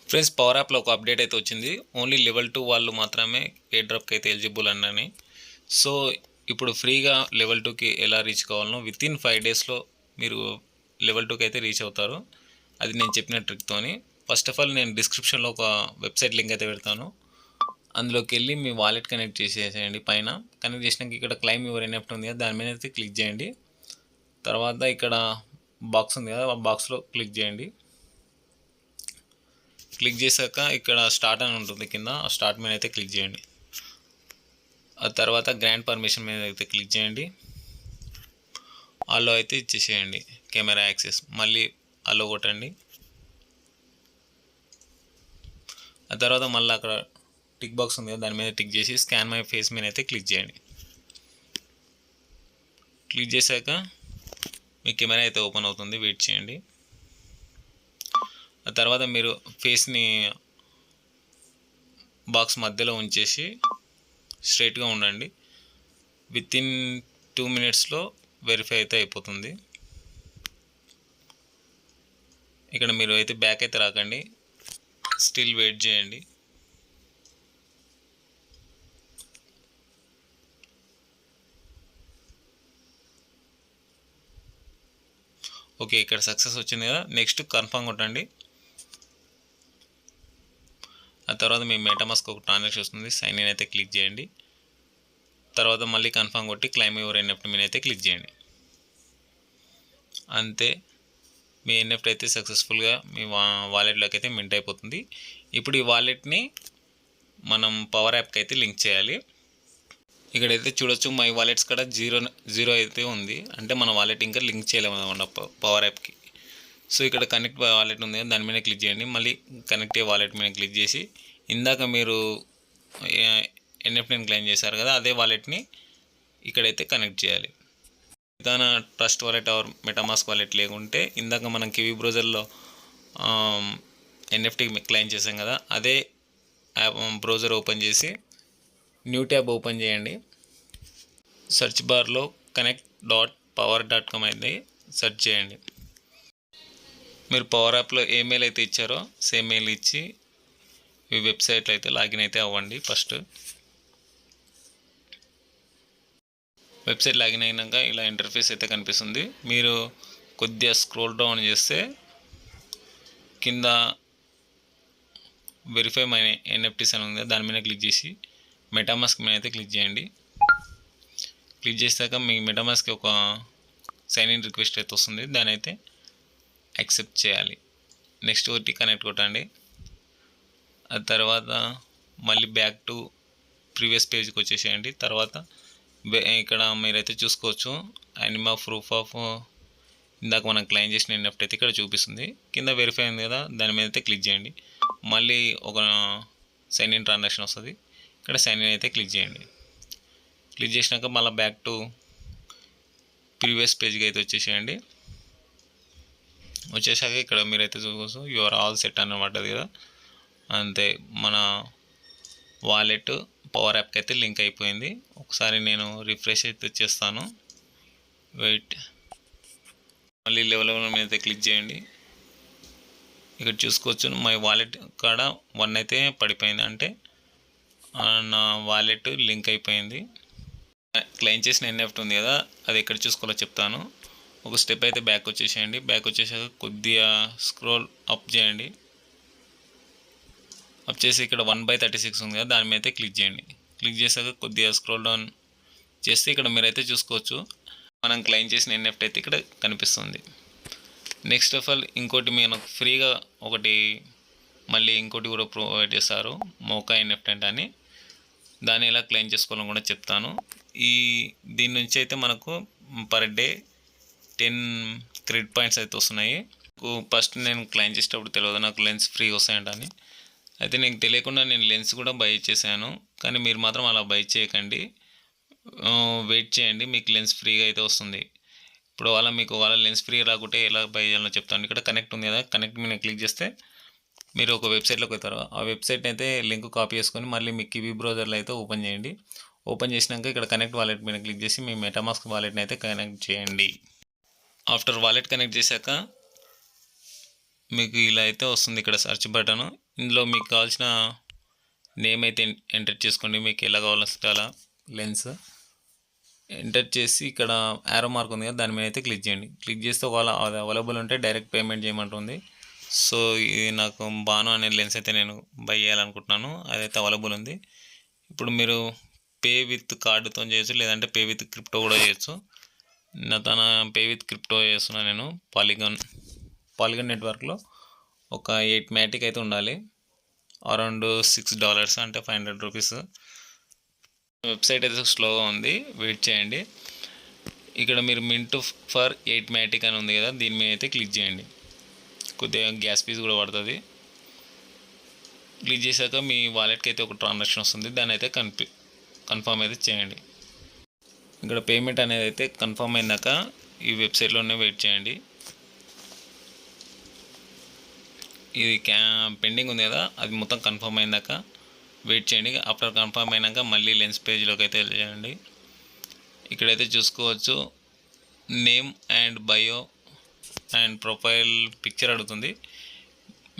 Friends, power యాప్లో ఒక update అయితే వచ్చింది. ఓన్లీ లెవెల్ 2 వాళ్ళు మాత్రమే ఎయిర్ డ్రాప్కి అయితే ఎలిజిబుల్ అని. సో ఇప్పుడు ఫ్రీగా లెవెల్ 2కి ఎలా రీచ్ కావాలనో వితిన్ 5 డేస్లో మీరు లెవెల్ 2కి అయితే రీచ్ అవుతారు. అది నేను చెప్పిన ట్రిక్తోని. ఫస్ట్ ఆఫ్ ఆల్ నేను డిస్క్రిప్షన్లో ఒక వెబ్సైట్ లింక్ అయితే పెడతాను. అందులోకి వెళ్ళి మీ వాలెట్ కనెక్ట్ చేసేసేయండి. పైన కనెక్ట్ చేసినాక ఇక్కడ క్లైమ్ యువర్ ఎన్ఎఫ్టీ ఉంది కదా, దాని మీద అయితే క్లిక్ చేయండి. తర్వాత ఇక్కడ బాక్స్ ఉంది కదా, ఆ బాక్స్లో క్లిక్ చేయండి. క్లిక్ చేశాక ఇక్కడ స్టార్ట్ అని ఉంటుంది కింద, ఆ స్టార్ట్ మీద అయితే క్లిక్ చేయండి. ఆ తర్వాత గ్రాండ్ పర్మిషన్ మీద అయితే క్లిక్ చేయండి. అలో అయితే ఇచ్చేసేయండి కెమెరా యాక్సెస్. మళ్ళీ అలో కొట్టండి. ఆ తర్వాత మళ్ళీ అక్కడ టిక్ బాక్స్ ఉంది కదా, దాని మీద టిక్ చేసి స్కాన్ మై ఫేస్ మీద అయితే క్లిక్ చేయండి. క్లిక్ చేశాక మీ కెమెరా అయితే ఓపెన్ అవుతుంది, వెయిట్ చేయండి. ఆ తర్వాత మీరు ఫేస్ని బాక్స్ మధ్యలో ఉంచేసి స్ట్రైట్గా ఉండండి. వితిన్ 2 మినిట్స్లో వెరిఫై అయితే అయిపోతుంది. ఇక్కడ మీరు అయితే బ్యాక్ అయితే రాకండి, స్టిల్ వెయిట్ చేయండి. ఓకే, ఇక్కడ సక్సెస్ వచ్చింది కదా. నెక్స్ట్ కన్ఫర్మ్ కొట్టండి. ఆ తర్వాత మీ మెటామాస్క్ ఒక ట్రాన్సాక్షన్ వస్తుంది, సైన్ ఇన్ అయితే క్లిక్ చేయండి. తర్వాత మళ్ళీ కన్ఫర్మ్ కొట్టి క్లైమ్ యువర్ ఎన్ఎఫ్టీ మీద అయితే క్లిక్ చేయండి. అంతే, మీ ఎన్ఎఫ్టీ అయితే సక్సెస్ఫుల్గా మీ వాలెట్లోకి అయితే మింట్ అయిపోతుంది. ఇప్పుడు ఈ వాలెట్ని మనం పవర్ యాప్కి అయితే లింక్ చేయాలి. ఇక్కడైతే చూడొచ్చు మై వాలెట్స్ కూడా జీరో అయితే ఉంది, అంటే మన వాలెట్ ఇంకా లింక్ చేయలేము అన్నమాట పవర్ యాప్కి. సో ఇక్కడ కనెక్ట్ వాలెట్ ఉంది, దాని మీద క్లిక్ చేయండి. మళ్ళీ కనెక్ట్ అయ్యే వాలెట్ మీద క్లిక్ చేసి ఇందాక మీరు ఎన్ఎఫ్టీని క్లెయిమ్ చేశారు కదా, అదే వాలెట్ని ఇక్కడైతే కనెక్ట్ చేయాలి. ఏదైనా trust wallet or MetaMask wallet లేకుంటే ఇందాక మనం కివీ బ్రౌజర్లో ఎన్ఎఫ్టీ క్లెయిమ్ చేసాం కదా, అదే యాప్ బ్రౌజర్ ఓపెన్ చేసి న్యూ ట్యాబ్ ఓపెన్ చేయండి. సెర్చ్ బార్లో connect.power.com అయితే సెర్చ్ చేయండి. మీరు పవర్ యాప్లో ఏ మెయిల్ అయితే ఇచ్చారో సేమ్ మెయిల్ ఇచ్చి ఈ వెబ్సైట్లో అయితే లాగిన్ అయితే అవ్వండి. ఫస్ట్ వెబ్సైట్ లాగిన్ అయినాక ఇలా ఇంటర్ఫేస్ అయితే కనిపిస్తుంది. మీరు కొద్దిగా స్క్రోల్ డౌన్ చేస్తే కింద వెరిఫై మై ఎన్ఎఫ్టీస్ అని ఉంది, దాని మీద క్లిక్ చేసి మెటామాస్క్ మీద అయితే క్లిక్ చేయండి. క్లిక్ చేశాక మీ మెటామాస్క్కి ఒక సైన్ ఇన్ రిక్వెస్ట్ అయితే వస్తుంది, దాని అయితే యాక్సెప్ట్ చేయాలి. నెక్స్ట్ ఒకటి కనెక్ట్ కొట్టండి. ఆ తర్వాత మళ్ళీ బ్యాక్ టు ప్రీవియస్ పేజ్కి వచ్చేసేయండి. తర్వాత ఇక్కడ మీరైతే చూసుకోవచ్చు అనిమా ప్రూఫ్ ఆఫ్ ఇందాక మనం క్లెయిమ్ చేసిన ఎన్ఎఫ్టీ అయితే ఇక్కడ చూపిస్తుంది. కింద వెరిఫై ఉంది కదా, దాని మీద అయితే క్లిక్ చేయండి. మళ్ళీ ఒక సైన్ ఇన్ ట్రాన్సాక్షన్ వస్తుంది, ఇక్కడ సైన్ ఇన్ అయితే క్లిక్ చేయండి. క్లిక్ చేసినాక మళ్ళీ బ్యాక్ టు ప్రీవియస్ పేజ్కి అయితే వచ్చేసేయండి. వచ్చేసాక ఇక్కడ మీరైతే చూసుకోవచ్చు యువర్ ఆల్ సెట్ అని పడ్డది కదా, అంతే మన వాలెట్ పవర్ యాప్కి అయితే లింక్ అయిపోయింది. ఒకసారి నేను రిఫ్రెష్ అయితే చేస్తాను, వెయిట్. మళ్ళీ లెవెల్ మీద అయితే క్లిక్ చేయండి. ఇక్కడ చూసుకోవచ్చు మై వాలెట్ కాడ 1 అయితే పడిపోయింది, అంటే నా వాలెట్ లింక్ అయిపోయింది. క్లెయిమ్ చేసిన ఎన్ఎఫ్టీ ఉంది కదా, అది ఎక్కడ చూసుకోవాలో చెప్తాను. ఒక స్టెప్ అయితే బ్యాక్ వచ్చేసేయండి. బ్యాక్ వచ్చేసాక కొద్దిగా స్క్రోల్ అప్ చేయండి. అప్ చేసి ఇక్కడ 1/36 ఉంది కదా, దాని మీద అయితే క్లిక్ చేయండి. క్లిక్ చేశాక కొద్దిగా స్క్రోల్ డౌన్ చేస్తే ఇక్కడ మీరైతే చూసుకోవచ్చు మనం క్లెయిమ్ చేసిన ఎన్ఎఫ్టీ అయితే ఇక్కడ కనిపిస్తుంది. నెక్స్ట్ ఆఫ్ ఆల్ ఇంకోటి మనకు ఫ్రీగా ఒకటి మళ్ళీ ఇంకోటి కూడా ప్రొవైడ్ చేస్తారు, మోకా ఎన్ఎఫ్టీ అని. దాన్ని ఎలా క్లెయిమ్ చేసుకోవాలని కూడా చెప్తాను. దీని నుంచి అయితే మనకు పర్ డే 10 క్రెడిట్ పాయింట్స్ అయితే వస్తున్నాయి. ఫస్ట్ నేను క్లెయిమ్ చేసేటప్పుడు తెలియదు నాకు లెన్స్ ఫ్రీ వస్తాయంటని. అయితే నీకు తెలియకుండా నేను లెన్స్ కూడా బై చేశాను, కానీ మీరు మాత్రం అలా బై చేయకండి. వెయిట్ చేయండి, మీకు లెన్స్ ఫ్రీగా అయితే వస్తుంది. ఇప్పుడు మీకు లెన్స్ ఫ్రీ రాకుంటే ఎలా బై చేయాలో చెప్తాను. ఇక్కడ కనెక్ట్ ఉంది కదా, కనెక్ట్ మీద క్లిక్ చేస్తే మీరు ఒక వెబ్సైట్లోకి వెళ్తారు. ఆ వెబ్సైట్ అయితే లింక్ కాపీ చేసుకొని మళ్ళీ మీ కివీ బ్రౌజర్లో అయితే ఓపెన్ చేయండి. ఓపెన్ చేసినాక ఇక్కడ కనెక్ట్ వాలెట్ మీద క్లిక్ చేసి మీ మెటామాస్క్ వాలెట్ని అయితే కనెక్ట్ చేయండి. ఆఫ్టర్ వాలెట్ కనెక్ట్ చేశాక మీకు ఇలా అయితే వస్తుంది ఇక్కడ సెర్చ్ బటన్. ఇందులో మీకు కావాల్సిన నేమ్ అయితే ఎంటర్ చేసుకోండి, మీకు ఎలా కావాలో అలా లెన్స్ ఎంటర్ చేసి ఇక్కడ యారో మార్క్ ఉంది కదా దాని మీద అయితే క్లిక్ చేయండి. క్లిక్ చేస్తే ఒకవేళ అది అవైలబుల్ ఉంటే డైరెక్ట్ పేమెంట్ చేయమంటుంది. సో ఇది నాకు బాను అనే లెన్స్ అయితే నేను బై చేయాలనుకుంటున్నాను, అదైతే అవైలబుల్ ఉంది. ఇప్పుడు మీరు పే విత్ కార్డుతో చేయొచ్చు, లేదంటే పే విత్ క్రిప్టో కూడా చేయొచ్చు. తన పే విత్ క్రిప్టో చేస్తున్నాను నేను. పాలిగన్ నెట్వర్క్లో ఒక 8 మ్యాటిక్ అయితే ఉండాలి, అరౌండ్ $6 అంటే 500 రూపీస్. వెబ్సైట్ అయితే స్లోగా ఉంది, వెయిట్ చేయండి. ఇక్కడ మీరు మింట్ ఫర్ 8 మ్యాటిక్ అని ఉంది కదా, దీని మీద అయితే క్లిక్ చేయండి. కొద్దిగా గ్యాస్ ఫీజు కూడా పడుతుంది. క్లిక్ చేశాక మీ వాలెట్కి అయితే ఒక ట్రాన్సాక్షన్ వస్తుంది, దాన్ని అయితే కన్ఫర్మ్ అయితే చేయండి. ఇక్కడ పేమెంట్ అనేది అయితే కన్ఫర్మ్ అయినాక ఈ వెబ్సైట్లోనే వెయిట్ చేయండి. ఇది పెండింగ్ ఉంది కదా, అది మొత్తం కన్ఫర్మ్ అయినాక వెయిట్ చేయండి. ఆఫ్టర్ కన్ఫర్మ్ అయినాక మళ్ళీ లెన్స్ పేజ్లోకి అయితే వెళ్ళండి. ఇక్కడైతే చూసుకోవచ్చు name and bio and profile picture అడుగుతుంది.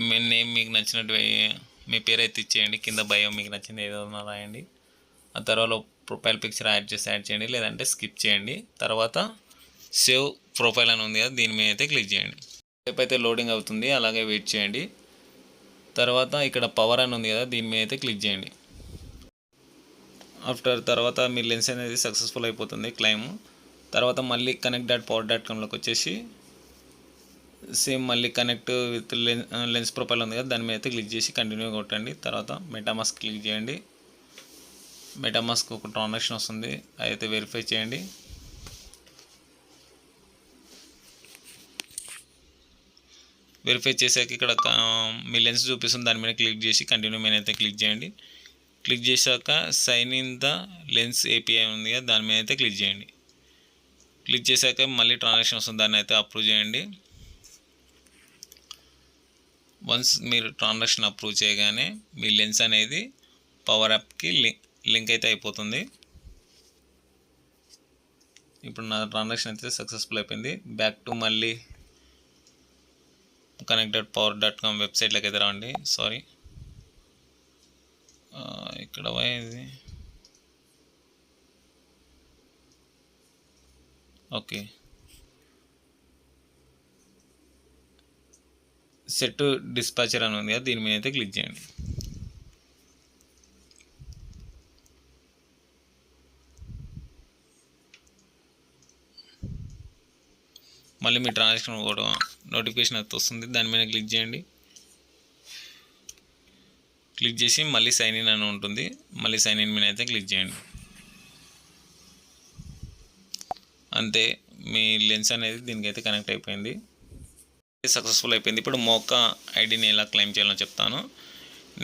మీ నేమ్ మీకు నచ్చినట్టు మీ పేరు అయితే ఇచ్చేయండి, కింద బయో మీకు నచ్చింది ఏదో రాయండి. ఆ తర్వాత ప్రొఫైల్ పిక్చర్ యాడ్ చేయండి, లేదంటే స్కిప్ చేయండి. తర్వాత సేవ్ ప్రొఫైల్ అని ఉంది కదా, దీని మీద అయితే క్లిక్ చేయండి. రేపు అయితే లోడింగ్ అవుతుంది, అలాగే వెయిట్ చేయండి. తర్వాత ఇక్కడ పవర్ అని ఉంది కదా, దీని మీద అయితే క్లిక్ చేయండి. తర్వాత మీ లెన్స్ అనేది సక్సెస్ఫుల్ అయిపోతుంది క్లెయిమ్. తర్వాత మళ్ళీ connect.power.comలోకి వచ్చేసి సేమ్ మళ్ళీ కనెక్ట్ విత్ లెన్స్ ప్రొఫైల్ ఉంది కదా, దాని మీద అయితే క్లిక్ చేసి కంటిన్యూ కొట్టండి. తర్వాత మెటామాస్క్ క్లిక్ చేయండి. మెటామాస్క్ ఒక ట్రాన్సాక్షన్ వస్తుంది, అయితే వెరిఫై చేయండి. వెరిఫై చేశాక ఇక్కడ మీ లెన్స్ చూపిస్తుంది, దాని మీద క్లిక్ చేసి కంటిన్యూ మీద అయితే క్లిక్ చేయండి. క్లిక్ చేశాక sign in the lens API ఉంది కదా, దాని మీద అయితే క్లిక్ చేయండి. క్లిక్ చేశాక మళ్ళీ ట్రాన్సాక్షన్ వస్తుంది, దాన్ని అయితే అప్రూవ్ చేయండి. వన్స్ మీరు ట్రాన్సాక్షన్ అప్రూవ్ చేయగానే మీ లెన్స్ అనేది పవర్ యాప్కి లింక్ అయితే అయిపోతుంది. ఇప్పుడు నా ట్రాన్సాక్షన్ అయితే సక్సెస్ఫుల్ అయిపోయింది. బ్యాక్ టు మళ్ళీ connect.power.com వెబ్సైట్లోకి అయితే రండి. సారీ, ఇక్కడ పోయేది. ఓకే, సెట్ డిస్పాచర్ అని ఉంది కదా, దీని మీద అయితే క్లిక్ చేయండి. మళ్ళీ మీ ట్రాన్సాక్షన్ కూడా నోటిఫికేషన్ అయితే వస్తుంది, దాని మీద క్లిక్ చేయండి. క్లిక్ చేసి మళ్ళీ సైన్ ఇన్ అని ఉంటుంది, మళ్ళీ సైన్ ఇన్ మీద అయితే క్లిక్ చేయండి. అంతే, మీ లెన్స్ అనేది దీనికైతే కనెక్ట్ అయిపోయింది, సక్సెస్ఫుల్ అయిపోయింది. ఇప్పుడు మోకా ఐడిని ఎలా క్లెయిమ్ చేయాలో చెప్తాను.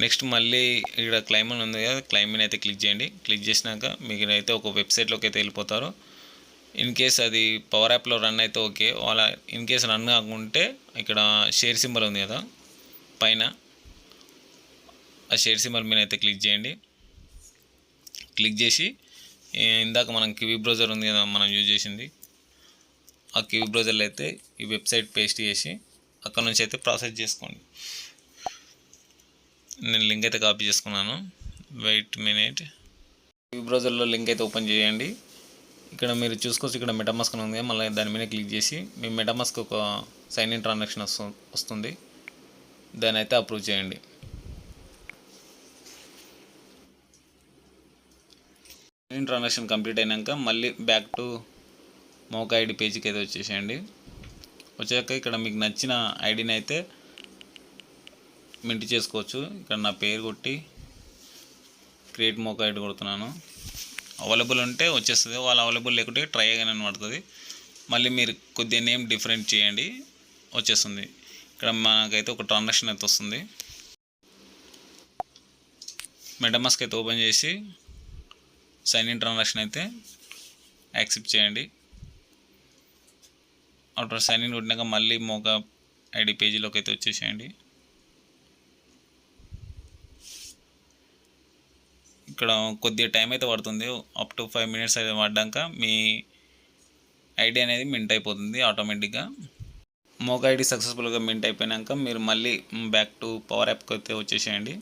నెక్స్ట్ మళ్ళీ ఇక్కడ క్లెయిమ్ అని ఉంది కదా, క్లెయిమ్ మీద అయితే క్లిక్ చేయండి. క్లిక్ చేసినాక మీకు అయితే ఒక వెబ్సైట్లోకి అయితే వెళ్ళిపోతారు. ఇన్ కేస్ అది పవర్ యాప్లో రన్ అయితే ఓకే, అలా ఇన్ కేస్ రన్ కాకుంటే ఇక్కడ షేర్ సింబల్ ఉంది కదా పైన, ఆ షేర్ సింబల్ మీద అయితే క్లిక్ చేయండి. క్లిక్ చేసి ఇందాక మనం కివీ బ్రౌజర్ ఉంది కదా మనం యూజ్ చేసింది, ఆ కివీ బ్రౌజర్లో అయితే ఈ వెబ్సైట్ పేస్ట్ చేసి అక్కడ నుంచి అయితే ప్రాసెస్ చేసుకోండి. నేను లింక్ అయితే కాపీ చేసుకున్నాను, వెయిట్ మినిట్. కివీ బ్రౌజర్లో లింక్ అయితే ఓపెన్ చేయండి. ఇక్కడ మీరు చూసుకోవచ్చు, ఇక్కడ మెటామాస్క్ ఉంది, మళ్ళీ దాని మీద క్లిక్ చేసి మీ మెటామాస్క్ ఒక సైన్ ఇన్ ట్రాన్సాక్షన్ వస్తుంది, దాన్ని అయితే అప్రూవ్ చేయండి. సైన్ ఇన్ ట్రాన్సాక్షన్ కంప్లీట్ అయినాక మళ్ళీ బ్యాక్ టు మోకా ఐడి పేజీకి అయితే వచ్చేసేయండి. వచ్చాక ఇక్కడ మీకు నచ్చిన ఐడిని అయితే మింట్ చేసుకోవచ్చు. ఇక్కడ నా పేరు కొట్టి క్రియేట్ మోకా ఐడి కొడుతున్నాను. అవైలబుల్ ఉంటే వచ్చేస్తుంది, వాళ్ళు అవైలబుల్ లేకుంటే ట్రై అయ్యాను పడుతుంది. మళ్ళీ మీరు కొద్దిగా నేమ్ డిఫరెంట్ చేయండి, వచ్చేస్తుంది. ఇక్కడ మనకైతే ఒక ట్రాన్సాక్షన్ అయితే వస్తుంది. మెటామాస్క్ అయితే ఓపెన్ చేసి సైన్ ఇన్ ట్రాన్సాక్షన్ అయితే యాక్సెప్ట్ చేయండి. ఆఫ్టర్ సైన్ ఇన్ కొట్టినాక మళ్ళీ మోకా ఐడి పేజీలోకి అయితే వచ్చేసేయండి. ఇక్కడ కొద్దిగా టైం అయితే పడుతుంది, అప్ టు 5 minutes అయితే పడ్డాక మీ ఐడి అనేది మింట్ అయిపోతుంది ఆటోమేటిక్గా. మోక్ ఐడి సక్సెస్ఫుల్గా మింట్ అయిపోయాక మీరు మళ్ళీ బ్యాక్ టు పవర్ యాప్కి అయితే వచ్చేసేయండి.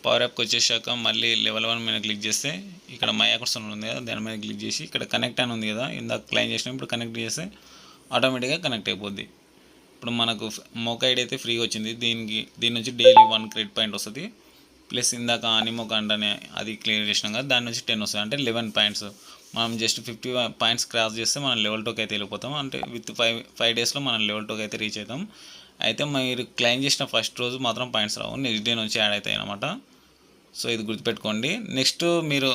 పవర్ యాప్కి వచ్చేసాక మళ్ళీ లెవెల్ 1 మీద క్లిక్ చేస్తే ఇక్కడ మై అకౌంట్స్ ఉంది కదా, దాని మీద క్లిక్ చేసి ఇక్కడ కనెక్ట్ అని ఉంది కదా, ఇందాక క్లెయిమ్ చేసినప్పుడు కనెక్ట్ చేస్తే ఆటోమేటిక్గా కనెక్ట్ అయిపోద్ది. ఇప్పుడు మనకు మోక్ ఐడి అయితే ఫ్రీగా వచ్చింది. దీని నుంచి డైలీ 1 క్రెడిట్ పాయింట్ వస్తుంది. ప్లస్ ఇందాక అనిమోక్ అంటే అది క్లియర్ చేసినాం కదా, దాని నుంచి 10 వస్తుంది, అంటే 11 పాయింట్స్. మనం జస్ట్ 50 పాయింట్స్ క్రాస్ చేస్తే మనం లెవెల్ 2కి అయితే వెళ్ళిపోతాం. అంటే విత్ 5 డేస్లో మనం లెవెల్ 2కి అయితే రీచ్ అవుతాం. అయితే మీరు క్లెయిమ్ చేసిన ఫస్ట్ రోజు మాత్రం పాయింట్స్ రావు, నెక్స్ట్ డే నుంచి యాడ్ అవుతాయి అన్నమాట. సో ఇది గుర్తుపెట్టుకోండి. నెక్స్ట్ మీరు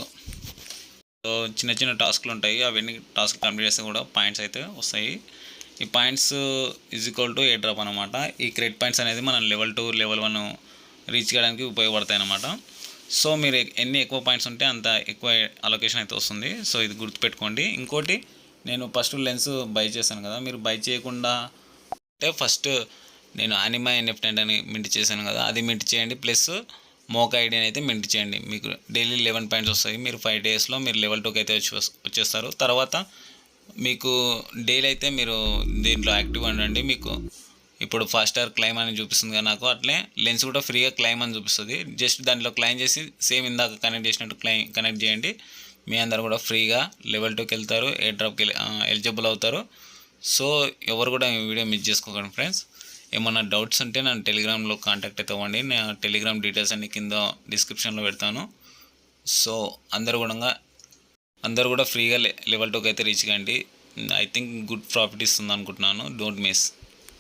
చిన్న చిన్న టాస్క్లు ఉంటాయి, అవన్నీ టాస్క్ కంప్లీట్ చేస్తే కూడా పాయింట్స్ అయితే వస్తాయి. ఈ points is equal to A drop అనమాట. ఈ క్రెడిట్ పాయింట్స్ అనేది మనం లెవెల్ 2 లెవెల్ 1 రీచ్ చేయడానికి ఉపయోగపడతాయి అన్నమాట. సో మీరు ఎన్ని ఎక్కువ పాయింట్స్ ఉంటే అంత ఎక్కువ అలొకేషన్ అయితే వస్తుంది. సో ఇది గుర్తుపెట్టుకోండి. ఇంకోటి, నేను ఫస్ట్ లెన్స్ బై చేశాను కదా, మీరు బై చేయకుండా అంటే ఫస్ట్ నేను అనిమా ఎన్ఎఫ్టీ అని మింట్ చేశాను కదా, అది మింట్ చేయండి. ప్లస్ మోక్ ఐడిని అయితే మింట్ చేయండి. మీకు డైలీ 11 పాయింట్స్ వస్తాయి. మీరు 5 డేస్లో మీరు లెవెల్ 2కి అయితే వచ్చేస్తారు. తర్వాత మీకు డైలీ అయితే మీరు దీంట్లో యాక్టివ్ ఉండండి. మీకు ఇప్పుడు ఫాస్టర్ క్లైమ్ అని చూపిస్తుంది కదా నాకు, అట్లే లెన్స్ కూడా ఫ్రీగా క్లైమ్ అని చూపిస్తుంది. జస్ట్ దాంట్లో క్లైమ్ చేసి సేమ్ ఇందాక కనెక్ట్ చేసినట్టు కనెక్ట్ చేయండి. మీ అందరు కూడా ఫ్రీగా లెవెల్ 2కి వెళ్తారు, ఎయిర్ డ్రాప్కి ఎలిజిబుల్ అవుతారు. సో ఎవరు కూడా ఈ వీడియో మిస్ చేసుకోకండి ఫ్రెండ్స్. ఏమన్నా డౌట్స్ ఉంటే నన్ను టెలిగ్రామ్లో కాంటాక్ట్ అయితే అవ్వండి. నేను టెలిగ్రామ్ డీటెయిల్స్ అన్ని కింద డిస్క్రిప్షన్లో పెడతాను. సో అందరూ కూడా ఫ్రీగా లెవెల్ 2కి అయితే రీచ్ కండి. ఐ థింక్ గుడ్ ప్రాఫిట్ ఇస్తుంది అనుకుంటున్నాను. Don't miss.